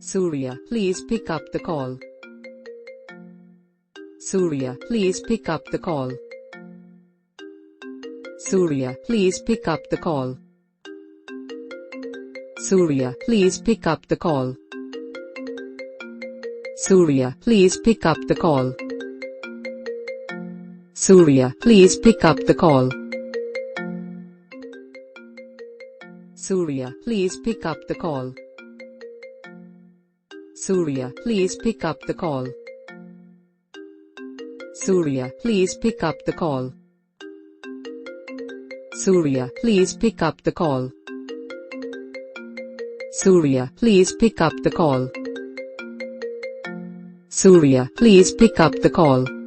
Surya, please pick up the call. Surya, please pick up the call. Surya, please pick up the call. Surya, please pick up the call. Surya, please pick up the call. Surya, please pick up the call. Surya, please pick up the call. Surya, please pick up the call. Surya, please pick up the call. Surya, please pick up the call. Surya, please pick up the call. Surya, please pick up the call.